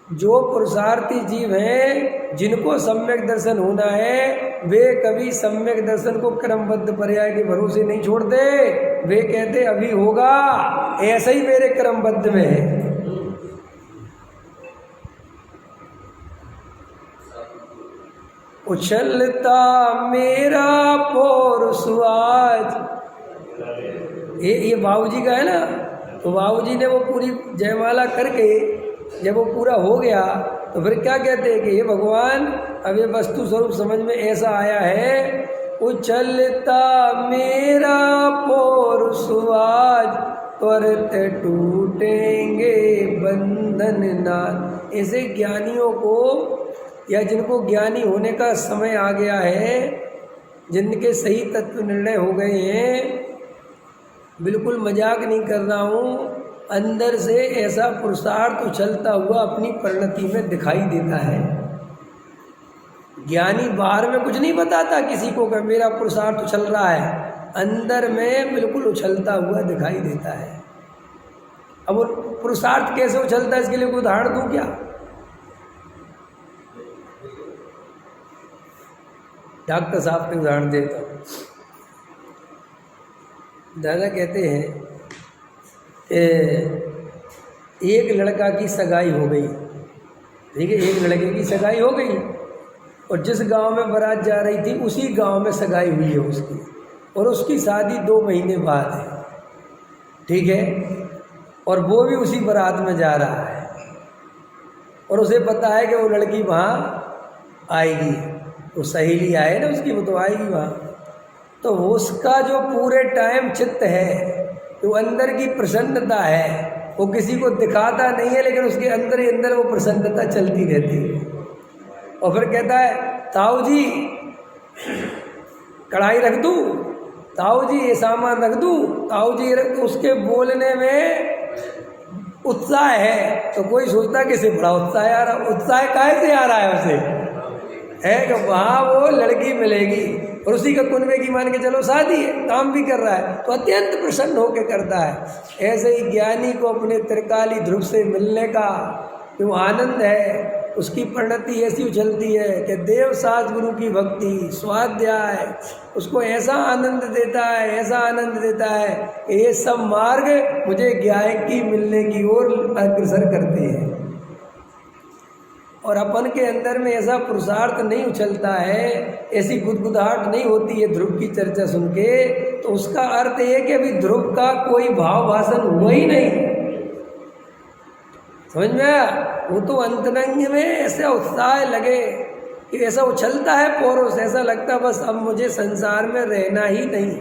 जो पुरुषार्थी जीव हैं जिनको सम्यक दर्शन होना है, वे कभी सम्यक दर्शन को क्रमबद्ध पर्याय के भरोसे नहीं छोड़ते। वे कहते अभी होगा, ऐसा ही मेरे क्रमबद्ध में है। उछलता मेरा पौरुष आज, ये बाबूजी का है ना। तो बाबूजी ने वो पूरी जयमाला करके जब वो पूरा हो गया तो फिर क्या कहते हैं कि हे भगवान, अब ये वस्तु स्वरूप समझ में ऐसा आया है, उछलता मेरा पौरुष आज, त्वरित टूटेंगे बंधन नाथ। ऐसे ज्ञानियों को, या जिनको ज्ञानी होने का समय आ गया है, जिनके सही तत्व निर्णय हो गए हैं, बिल्कुल मजाक नहीं कर रहा हूँ, अंदर से ऐसा पुरुषार्थ उछलता हुआ अपनी परिणति में दिखाई देता है। ज्ञानी बाहर में कुछ नहीं बताता किसी को कि मेरा पुरुषार्थ उछल रहा है, अंदर में बिल्कुल उछलता हुआ दिखाई देता है। अब वो पुरुषार्थ कैसे उछलता है, इसके लिए कोई उदाहरण दूं क्या? डॉक्टर साहब के उदाहरण देता हूँ। दादा कहते हैं कि एक लड़का की सगाई हो गई, ठीक है, एक लड़के की सगाई हो गई, और जिस गांव में बारात जा रही थी उसी गांव में सगाई हुई है उसकी, और उसकी शादी 2 महीने बाद है, ठीक है, और वो भी उसी बारात में जा रहा है, और उसे पता है कि वो लड़की वहाँ आएगी, वो सहेली आए ना उसकी, वो तो आएगी वहाँ। तो उसका जो पूरे टाइम चित्त है, तो अंदर की प्रसन्नता है, वो किसी को दिखाता नहीं है, लेकिन उसके अंदर ही अंदर वो प्रसन्नता चलती रहती है। और फिर कहता है, ताऊ जी कढ़ाई रख दूँ, ताऊ जी ये सामान रख दूँ, ताऊ जी रख। उसके बोलने में उत्साह है, तो कोई सोचता कि इसे बड़ा उत्साह आ रहा, उत्साह काहे से आ रहा है उसे, है कि वहाँ वो लड़की मिलेगी, और उसी का कुनबे की मान के चलो शादी है, काम भी कर रहा है, तो अत्यंत प्रसन्न होकर करता है। ऐसे ही ज्ञानी को अपने त्रिकाली ध्रुव से मिलने का जो आनंद है, उसकी परिणति ऐसी उछलती है कि देव साज गुरु की भक्ति स्वाध्याय उसको ऐसा आनंद देता है, ऐसा आनंद देता है कि ये सब मार्ग मुझे ज्ञान की मिलने की ओर अग्रसर करते हैं। और अपन के अंदर में ऐसा पुरुषार्थ नहीं उछलता है, ऐसी गुदगुदाहट नहीं होती है ध्रुव की चर्चा सुन के, तो उसका अर्थ ये कि अभी ध्रुव का कोई भाव भाषण हुआ ही नहीं। समझ में आया? वो तो अंतरंग में ऐसा उत्साह लगे कि ऐसा उछलता है पौरुष, ऐसा लगता बस अब मुझे संसार में रहना ही नहीं।